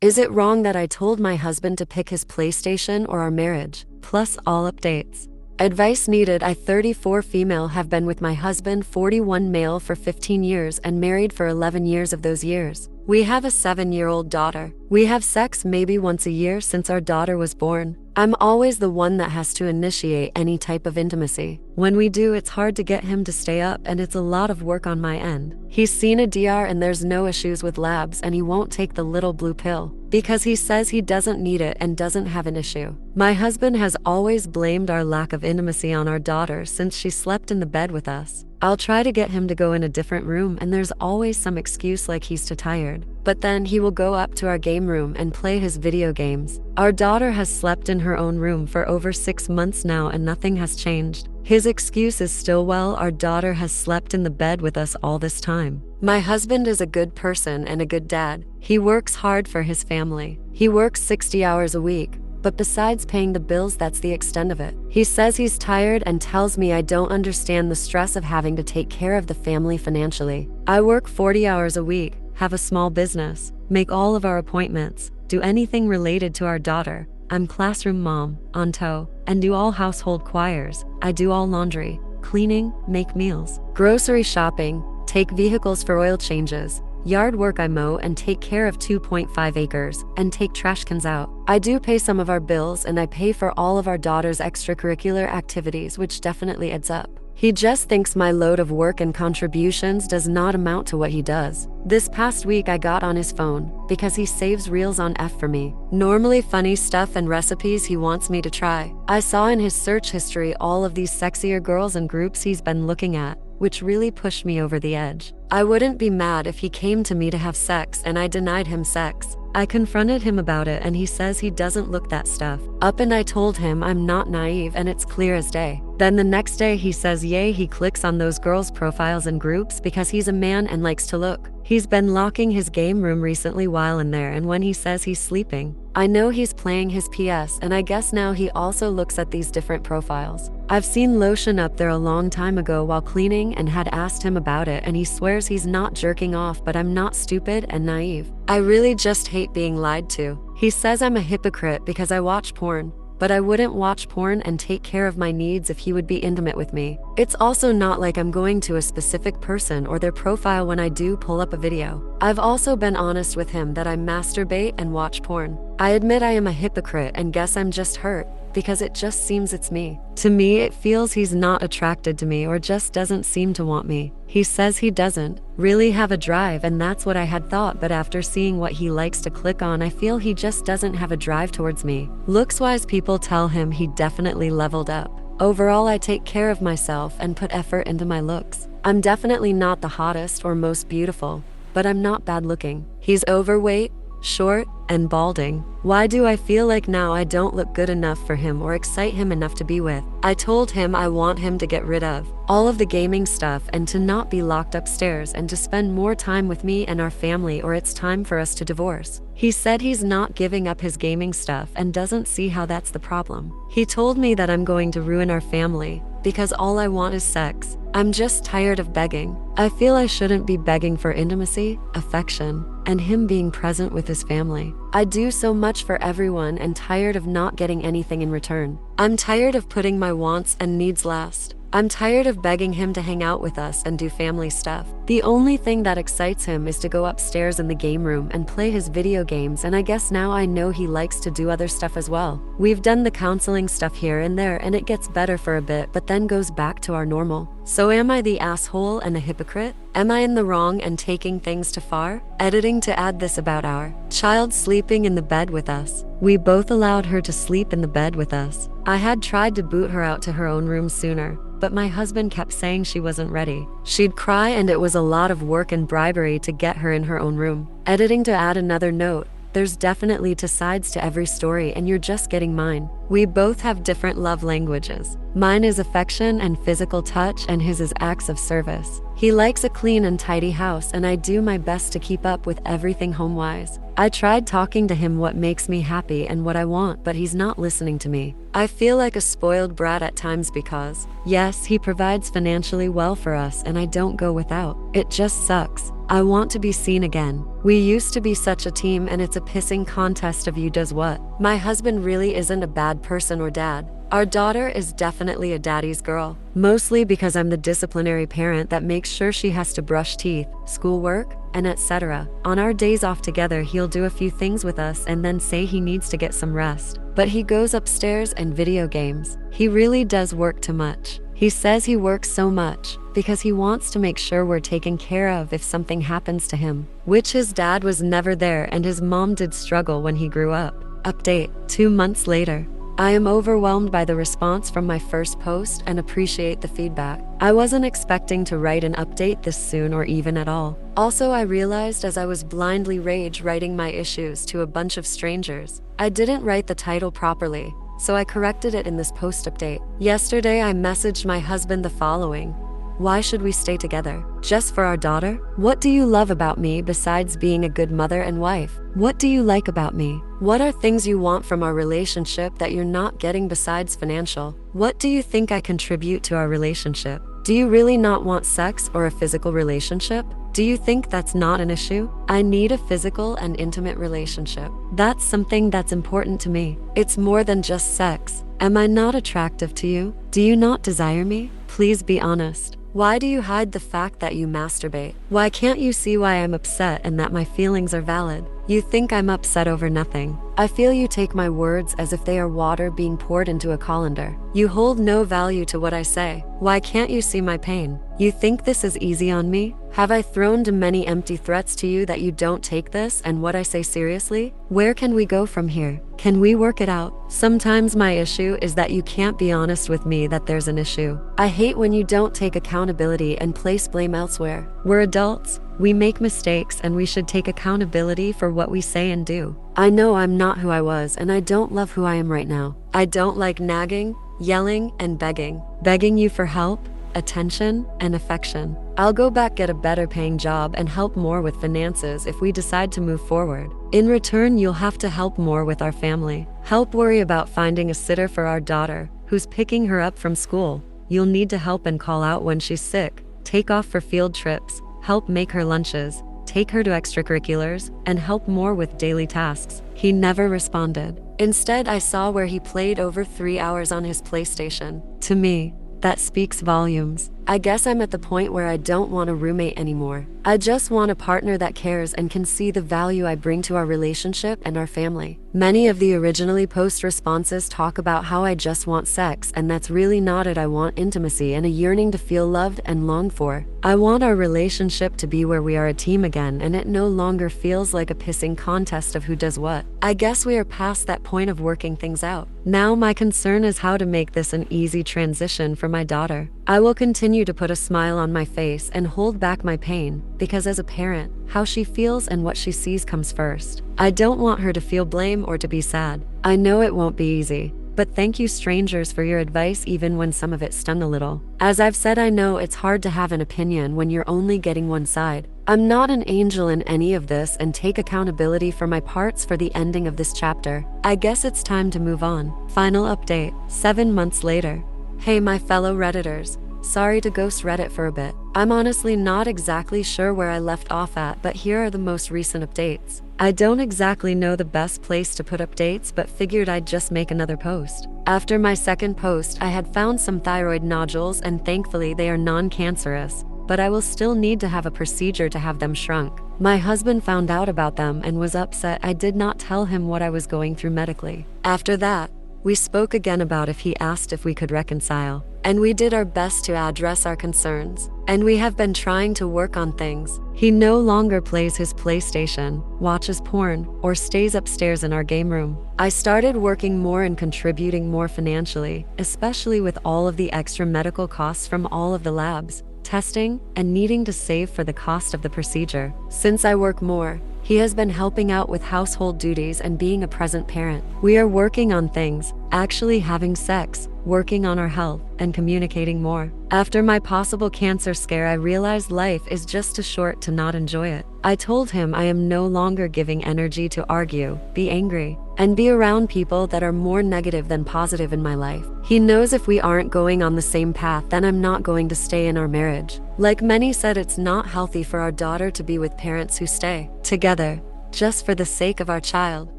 Is it wrong that I told my husband to pick his PlayStation or our marriage? Plus all updates. Advice needed. I 34 female have been with my husband 41 male for 15 years and married for 11 years of those years. We have a 7-year-old daughter. We have sex maybe once a year since our daughter was born. I'm always the one that has to initiate any type of intimacy. When we do, it's hard to get him to stay up and it's a lot of work on my end. He's seen a DR and there's no issues with labs and he won't take the little blue pill because he says he doesn't need it and doesn't have an issue. My husband has always blamed our lack of intimacy on our daughter since she slept in the bed with us. I'll try to get him to go in a different room and there's always some excuse like he's too tired. But then he will go up to our game room and play his video games. Our daughter has slept in her own room for over 6 months now and nothing has changed. His excuse is still, well, our daughter has slept in the bed with us all this time. My husband is a good person and a good dad. He works hard for his family. He works 60 hours a week. But besides paying the bills, that's the extent of it. He says he's tired and tells me I don't understand the stress of having to take care of the family financially. I work 40 hours a week, have a small business, make all of our appointments, do anything related to our daughter. I'm classroom mom, on tow, and do all household choirs. I do all laundry, cleaning, make meals, grocery shopping, take vehicles for oil changes, yard work. I mow and take care of 2.5 acres and take trash cans out. I do pay some of our bills and I pay for all of our daughter's extracurricular activities, which definitely adds up. He just thinks my load of work and contributions does not amount to what he does. This past week I got on his phone because he saves reels on F for me. Normally funny stuff and recipes he wants me to try. I saw in his search history all of these sexier girls and groups he's been looking at, which really pushed me over the edge. I wouldn't be mad if he came to me to have sex and I denied him sex. I confronted him about it and he says he doesn't look that stuff up, and I told him I'm not naive and it's clear as day. Then the next day he says yay, he clicks on those girls' profiles and groups because he's a man and likes to look. He's been locking his game room recently while in there, and when he says he's sleeping, I know he's playing his PS, and I guess now he also looks at these different profiles. I've seen lotion up there a long time ago while cleaning and had asked him about it, and he swears he's not jerking off, but I'm not stupid and naive. I really just hate being lied to. He says I'm a hypocrite because I watch porn, but I wouldn't watch porn and take care of my needs if he would be intimate with me. It's also not like I'm going to a specific person or their profile when I do pull up a video. I've also been honest with him that I masturbate and watch porn. I admit I am a hypocrite and guess I'm just hurt because it just seems it's me. To me, it feels he's not attracted to me or just doesn't seem to want me. He says he doesn't really have a drive, and that's what I had thought, but after seeing what he likes to click on, I feel he just doesn't have a drive towards me. Looks-wise, people tell him he definitely leveled up. Overall, I take care of myself and put effort into my looks. I'm definitely not the hottest or most beautiful, but I'm not bad looking. He's overweight, short, and balding. Why do I feel like now I don't look good enough for him or excite him enough to be with? I told him I want him to get rid of all of the gaming stuff and to not be locked upstairs and to spend more time with me and our family, or it's time for us to divorce. He said he's not giving up his gaming stuff and doesn't see how that's the problem. He told me that I'm going to ruin our family because all I want is sex. I'm just tired of begging. I feel I shouldn't be begging for intimacy, affection, and him being present with his family. I do so much for everyone and tired of not getting anything in return. I'm tired of putting my wants and needs last. I'm tired of begging him to hang out with us and do family stuff. The only thing that excites him is to go upstairs in the game room and play his video games, and I guess now I know he likes to do other stuff as well. We've done the counseling stuff here and there and it gets better for a bit but then goes back to our normal. So am I the asshole and a hypocrite? Am I in the wrong and taking things too far? Editing to add this about our child sleeping in the bed with us. We both allowed her to sleep in the bed with us. I had tried to boot her out to her own room sooner, but my husband kept saying she wasn't ready. She'd cry and it was a lot of work and bribery to get her in her own room. Editing to add another note. There's definitely two sides to every story and you're just getting mine. We both have different love languages. Mine is affection and physical touch, and his is acts of service. He likes a clean and tidy house, and I do my best to keep up with everything home-wise. I tried talking to him what makes me happy and what I want, but he's not listening to me. I feel like a spoiled brat at times because, yes, he provides financially well for us and I don't go without. It just sucks. I want to be seen again. We used to be such a team, and it's a pissing contest of who does what. My husband really isn't a bad person or dad. Our daughter is definitely a daddy's girl, mostly because I'm the disciplinary parent that makes sure she has to brush teeth, schoolwork, and etc. On our days off together, he'll do a few things with us and then say he needs to get some rest. But he goes upstairs and video games. He really does work too much. He says he works so much because he wants to make sure we're taken care of if something happens to him, which his dad was never there and his mom did struggle when he grew up. Update, 2 months later. I am overwhelmed by the response from my first post and appreciate the feedback. I wasn't expecting to write an update this soon or even at all. Also, I realized as I was blindly rage writing my issues to a bunch of strangers, I didn't write the title properly, so I corrected it in this post update. Yesterday, I messaged my husband the following: why should we stay together? Just for our daughter? What do you love about me besides being a good mother and wife? What do you like about me? What are things you want from our relationship that you're not getting besides financial? What do you think I contribute to our relationship? Do you really not want sex or a physical relationship? Do you think that's not an issue? I need a physical and intimate relationship. That's something that's important to me. It's more than just sex. Am I not attractive to you? Do you not desire me? Please be honest. Why do you hide the fact that you masturbate? Why can't you see why I'm upset and that my feelings are valid? You think I'm upset over nothing. I feel you take my words as if they are water being poured into a colander. You hold no value to what I say. Why can't you see my pain? You think this is easy on me? Have I thrown too many empty threats to you that you don't take this and what I say seriously? Where can we go from here? Can we work it out? Sometimes my issue is that you can't be honest with me that there's an issue. I hate when you don't take accountability and place blame elsewhere. We're adults. We make mistakes and we should take accountability for what we say and do. I know I'm not who I was and I don't love who I am right now. I don't like nagging, yelling, and begging. Begging you for help, attention, and affection. I'll go back, get a better paying job, and help more with finances if we decide to move forward. In return, you'll have to help more with our family. Help worry about finding a sitter for our daughter, who's picking her up from school. You'll need to help and call out when she's sick, take off for field trips, help make her lunches, take her to extracurriculars, and help more with daily tasks. He never responded. Instead, I saw where he played over 3 hours on his PlayStation. To me, that speaks volumes. I guess I'm at the point where I don't want a roommate anymore. I just want a partner that cares and can see the value I bring to our relationship and our family. Many of the originally post responses talk about how I just want sex, and that's really not it. I want intimacy and a yearning to feel loved and longed for. I want our relationship to be where we are a team again, and it no longer feels like a pissing contest of who does what. I guess we are past that point of working things out. Now my concern is how to make this an easy transition for my daughter. I will continue to put a smile on my face and hold back my pain, because as a parent, how she feels and what she sees comes first. I don't want her to feel blame or to be sad. I know it won't be easy, but thank you strangers for your advice even when some of it stung a little. As I've said, I know it's hard to have an opinion when you're only getting one side. I'm not an angel in any of this and take accountability for my parts for the ending of this chapter. I guess it's time to move on. Final update, 7 months later. Hey my fellow Redditors. Sorry to ghost Reddit for a bit. I'm honestly not exactly sure where I left off at, but here are the most recent updates. I don't exactly know the best place to put updates, but figured I'd just make another post. After my second post, I had found some thyroid nodules and thankfully they are non-cancerous, but I will still need to have a procedure to have them shrunk. My husband found out about them and was upset I did not tell him what I was going through medically. After that, we spoke again about if he asked if we could reconcile, and we did our best to address our concerns, and we have been trying to work on things. He no longer plays his PlayStation, watches porn, or stays upstairs in our game room. I started working more and contributing more financially, especially with all of the extra medical costs from all of the labs, testing, and needing to save for the cost of the procedure. Since I work more, he has been helping out with household duties and being a present parent. We are working on things, actually having sex, working on our health, and communicating more. After my possible cancer scare, I realized life is just too short to not enjoy it. I told him I am no longer giving energy to argue, be angry, and be around people that are more negative than positive in my life. He knows if we aren't going on the same path, then I'm not going to stay in our marriage. Like many said, it's not healthy for our daughter to be with parents who stay together just for the sake of our child.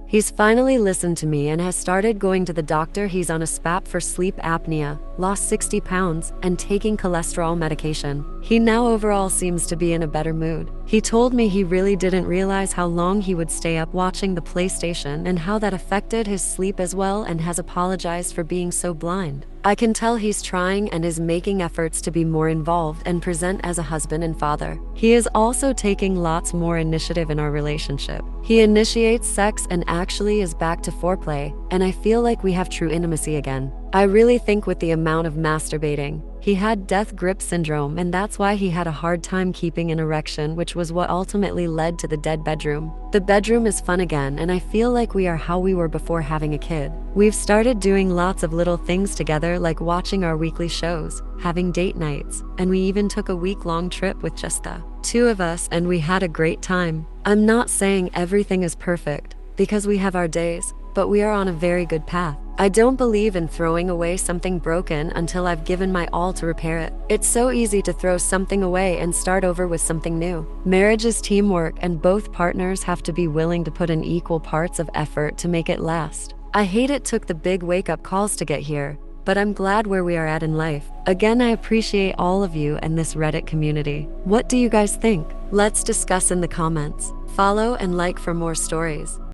He's finally listened to me and has started going to the doctor. He's on a SPAP for sleep apnea, lost 60 pounds, and taking cholesterol medication. He now overall seems to be in a better mood. He told me he really didn't realize how long he would stay up watching the PlayStation and how that affected his sleep as well, and has apologized for being so blind. I can tell he's trying and is making efforts to be more involved and present as a husband and father. He is also taking lots more initiative in our relationship. He initiates sex and actually is back to foreplay, and I feel like we have true intimacy again. I really think with the amount of masturbating, he had death grip syndrome, and that's why he had a hard time keeping an erection, which was what ultimately led to the dead bedroom. The bedroom is fun again, and I feel like we are how we were before having a kid. We've started doing lots of little things together, like watching our weekly shows, having date nights, and we even took a week-long trip with just the two of us, and we had a great time. I'm not saying everything is perfect, because we have our days, but we are on a very good path. I don't believe in throwing away something broken until I've given my all to repair it. It's so easy to throw something away and start over with something new. Marriage is teamwork, and both partners have to be willing to put in equal parts of effort to make it last. I hate it took the big wake-up calls to get here, but I'm glad where we are at in life. Again, I appreciate all of you and this Reddit community. What do you guys think? Let's discuss in the comments. Follow and like for more stories.